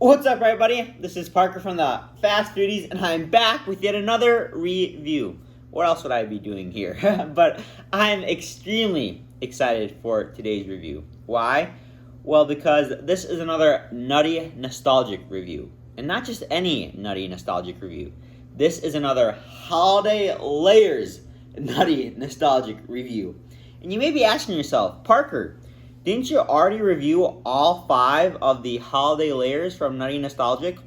What's up, everybody? This is Parker from the Fast Foodies, and I'm back with yet another review. What else would I be doing here? But I'm extremely excited for today's review. Why? Well, because this is another Nutty Nostalgic review. And not just any Nutty Nostalgic review. This is another Holiday Layers Nutty Nostalgic review. And you may be asking yourself, Parker, didn't you already review all 5 of the holiday layers from Nutty Nostalgic?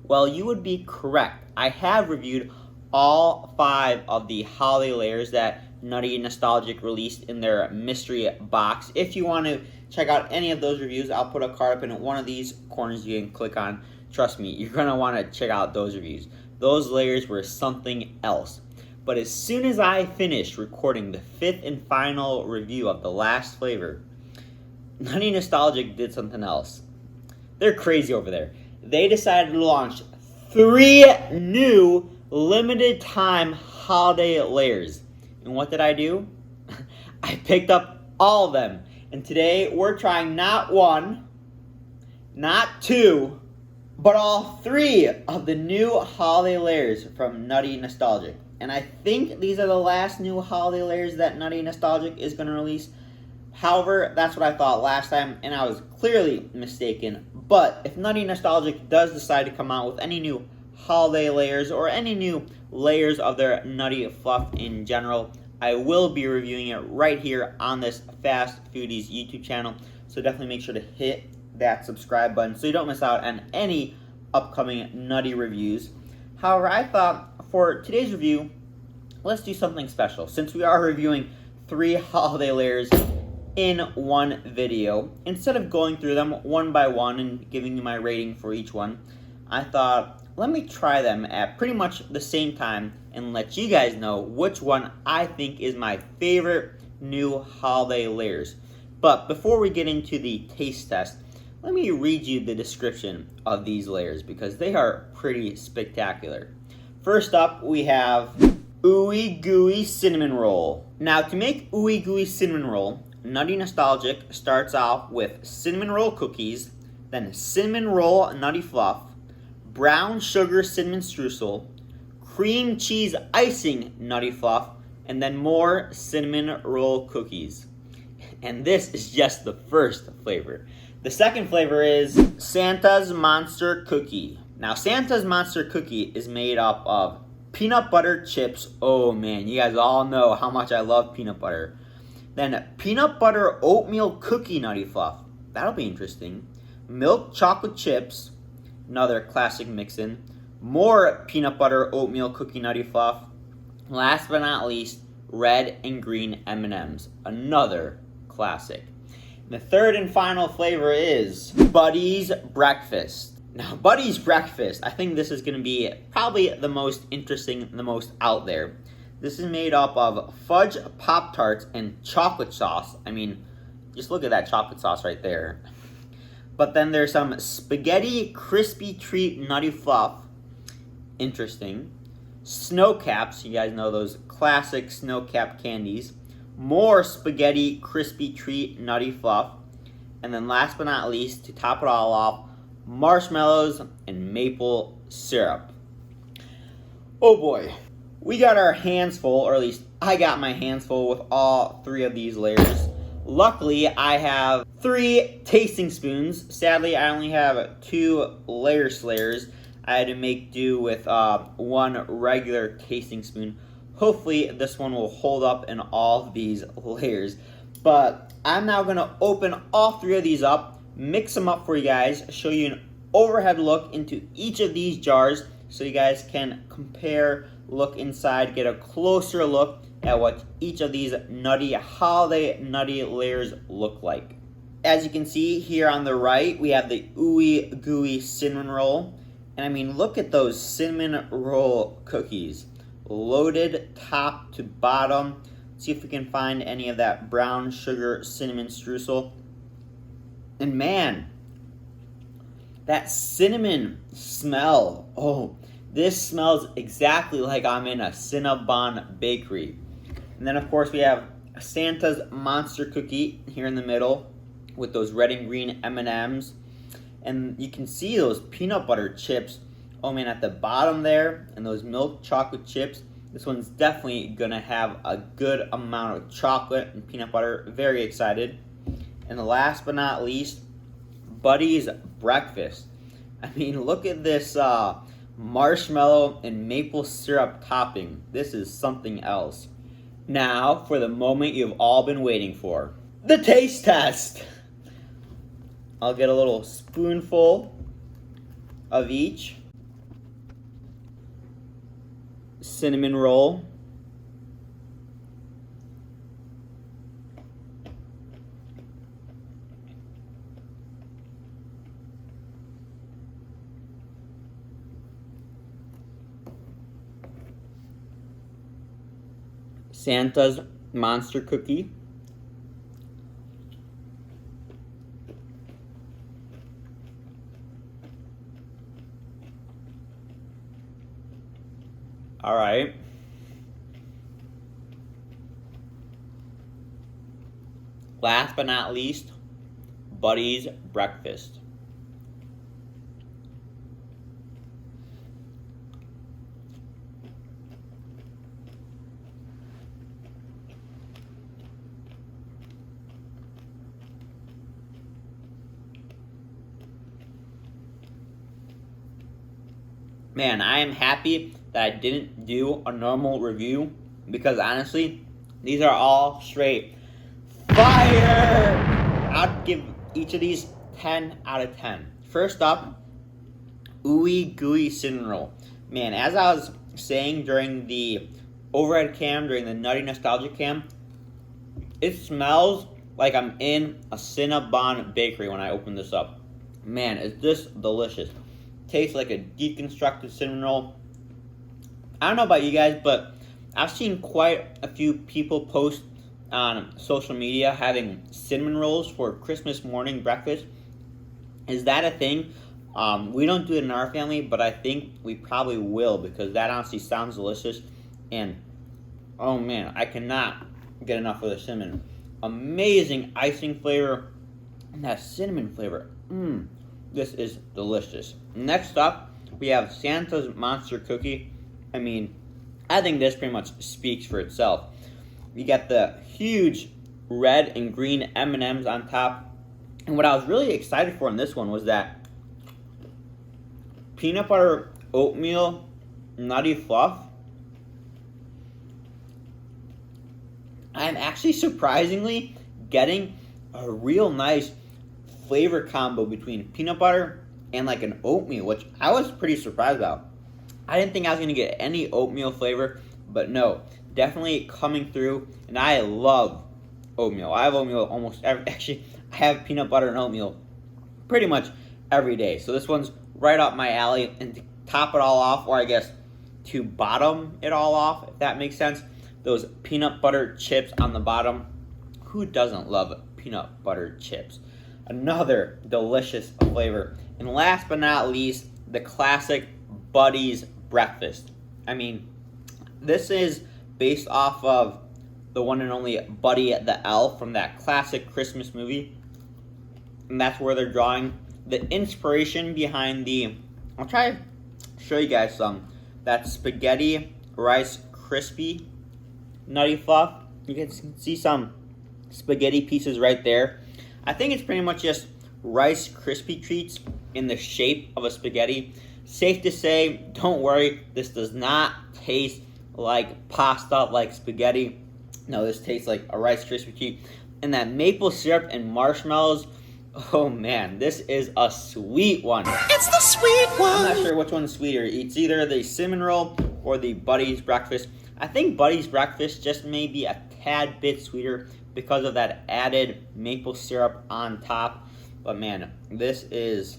Well, you would be correct. I have reviewed all 5 of the holiday layers that Nutty Nostalgic released in their mystery box. If you want to check out any of those reviews, I'll put a card up in one of these corners you can click on. Trust me, you're going to want to check out those reviews. Those layers were something else. But as soon as I finished recording the 5th and final review of the last flavor, Nutty Nostalgic did something else. They're crazy over there. They decided to launch 3 new limited time holiday layers. And what did I do? I picked up all of them. And today we're trying not 1, not 2, but all 3 of the new holiday layers from Nutty Nostalgic. And I think these are the last new holiday layers that Nutty Nostalgic is going to release. However, that's what I thought last time, and I was clearly mistaken. But if Nutty Nostalgic does decide to come out with any new holiday layers or any new layers of their Nutty Fluff in general, I will be reviewing it right here on this Fast Foodies YouTube channel. So definitely make sure to hit that subscribe button so you don't miss out on any upcoming Nutty reviews. However, I thought for today's review, let's do something special. Since we are reviewing 3 holiday layers in one video, instead of going through them one by one and giving you my rating for each one, I thought, let me try them at pretty much the same time and let you guys know which one I think is my favorite new holiday layers. But before we get into the taste test, let me read you the description of these layers because they are pretty spectacular. First up, we have Ooey Gooey Cinnamon Roll. Now, to make Ooey Gooey Cinnamon Roll, Nutty Nostalgic starts off with cinnamon roll cookies, then cinnamon roll Nutty Fluff, brown sugar cinnamon streusel, cream cheese icing Nutty Fluff, and then more cinnamon roll cookies. And this is just the first flavor. The second flavor is Santa's Monster Cookie. Now, Santa's Monster Cookie is made up of peanut butter chips. Oh man, you guys all know how much I love peanut butter. Then peanut butter oatmeal cookie Nutty Fluff. That'll be interesting. Milk chocolate chips. Another classic mix-in. More peanut butter oatmeal cookie Nutty Fluff. Last but not least, red and green M&Ms. Another classic. The third and final flavor is Buddy's Breakfast. Now, Buddy's Breakfast, I think this is going to be probably the most interesting, the most out there. This is made up of fudge Pop-Tarts and chocolate sauce. I mean, just look at that chocolate sauce right there. But then there's some spaghetti crispy treat Nutty Fluff. Interesting. Snow Caps. You guys know those classic Snow Cap candies. More spaghetti crispy treat Nutty Fluff. And then last but not least, to top it all off, marshmallows and maple syrup. Oh boy. We got our hands full, or at least I got my hands full with all 3 of these layers. Luckily, I have 3 tasting spoons. Sadly, I only have 2 layer slayers. I had to make do with 1 regular tasting spoon. Hopefully, this one will hold up in all of these layers. But I'm now going to open all 3 of these up, mix them up for you guys, show you an overhead look into each of these jars so you guys can compare, look inside, get a closer look at what each of these nutty holiday nutty layers look like. As you can see here on the right, we have the Ooey Gooey Cinnamon Roll. And I mean, look at those cinnamon roll cookies. Loaded top to bottom. See if we can find any of that brown sugar cinnamon streusel. And man, that cinnamon smell. Oh, this smells exactly like I'm in a Cinnabon bakery. And then of course we have Santa's Monster Cookie here in the middle with those red and green M&Ms. And you can see those peanut butter chips, oh man, at the bottom there, and those milk chocolate chips. This one's definitely gonna have a good amount of chocolate and peanut butter. Very excited. And last but not least, Buddy's Breakfast. I mean, look at this marshmallow and maple syrup topping. This is something else. Now, for the moment you've all been waiting for, the taste test. I'll get a little spoonful of each. Cinnamon roll. Santa's monster cookie. All right. Last but not least, Buddy's Breakfast. Man, I am happy that I didn't do a normal review because honestly, these are all straight fire! I'd give each of these 10 out of 10. First up, Ooey Gooey Cinnamon Roll. Man, as I was saying during the overhead cam, during the Nutty Nostalgic cam, it smells like I'm in a Cinnabon bakery when I open this up. Man, it's just delicious. Tastes like a deconstructed cinnamon roll. I don't know about you guys, but I've seen quite a few people post on social media having cinnamon rolls for Christmas morning breakfast. Is that a thing? We don't do it in our family, but I think we probably will because that honestly sounds delicious. And oh man, I cannot get enough of the cinnamon. Amazing icing flavor and that cinnamon flavor. This is delicious. Next up, we have Santa's Monster Cookie. I mean, I think this pretty much speaks for itself. You got the huge red and green M&Ms on top. And what I was really excited for in this one was that peanut butter oatmeal nutty fluff. I'm actually surprisingly getting a real nice flavor combo between peanut butter and like an oatmeal, which I was pretty surprised about. I didn't think I was going to get any oatmeal flavor, but no, definitely coming through. And I love oatmeal. I have oatmeal almost actually, I have peanut butter and oatmeal pretty much every day. So this one's right up my alley. And to top it all off, or I guess to bottom it all off, if that makes sense, those peanut butter chips on the bottom. Who doesn't love peanut butter chips? Another delicious flavor. And last but not least, the classic Buddy's Breakfast. I mean, this is based off of the one and only Buddy the Elf from that classic Christmas movie. And that's where they're drawing the inspiration behind the, I'll try to show you guys some, that spaghetti rice crispy nutty fluff. You can see some spaghetti pieces right there. I think it's pretty much just Rice Krispie treats in the shape of a spaghetti. Safe to say, don't worry, this does not taste like pasta, like spaghetti. No, this tastes like a Rice Krispie treat. And that maple syrup and marshmallows, oh man, this is a sweet one. It's the sweet one! I'm not sure which one's sweeter. It's either the cinnamon roll or the Buddy's Breakfast. I think Buddy's Breakfast just may be a tad bit sweeter because of that added maple syrup on top. But man, this is,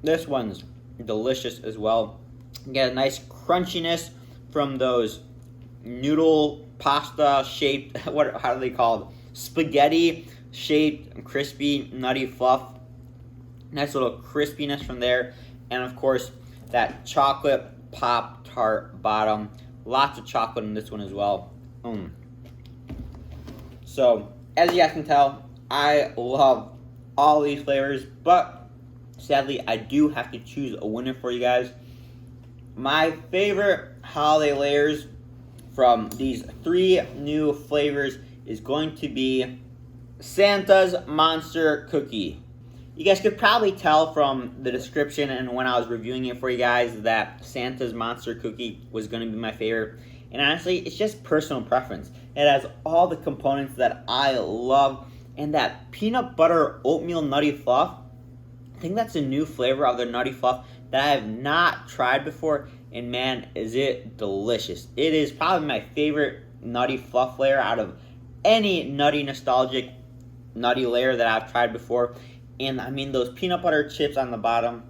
this one's delicious as well. You get a nice crunchiness from those noodle pasta shaped, how are they called? Spaghetti shaped crispy nutty fluff. Nice little crispiness from there. And of course, that chocolate Pop-Tart bottom. Lots of chocolate in this one as well. So, as you guys can tell, I love all these flavors, but sadly, I do have to choose a winner for you guys. My favorite holiday layers from these 3 new flavors is going to be Santa's Monster Cookie. You guys could probably tell from the description and when I was reviewing it for you guys that Santa's Monster Cookie was going to be my favorite. And honestly, it's just personal preference. It has all the components that I love. And that peanut butter oatmeal nutty fluff, I think that's a new flavor of the nutty fluff that I have not tried before. And man, is it delicious. It is probably my favorite nutty fluff layer out of any Nutty Nostalgic nutty layer that I've tried before. And I mean, those peanut butter chips on the bottom,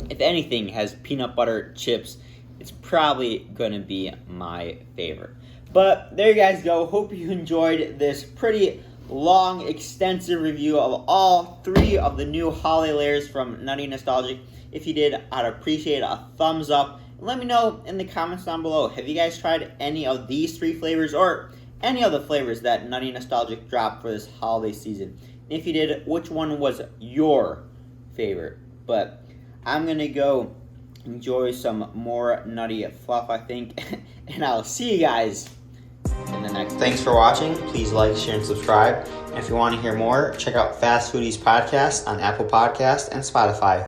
if anything has peanut butter chips, it's probably going to be my favorite. But there you guys go. Hope you enjoyed this pretty long, extensive review of all 3 of the new holiday layers from Nutty Nostalgic. If you did, I'd appreciate a thumbs up. And let me know in the comments down below, have you guys tried any of these 3 flavors or any of the flavors that Nutty Nostalgic dropped for this holiday season? And if you did, which one was your favorite? But I'm going to go enjoy some more Nutty Fluff, I think. And I'll see you guys in the next. Thanks for watching. Please like, share, and subscribe. And if you want to hear more, check out Fast Foodies Podcast on Apple Podcasts and Spotify.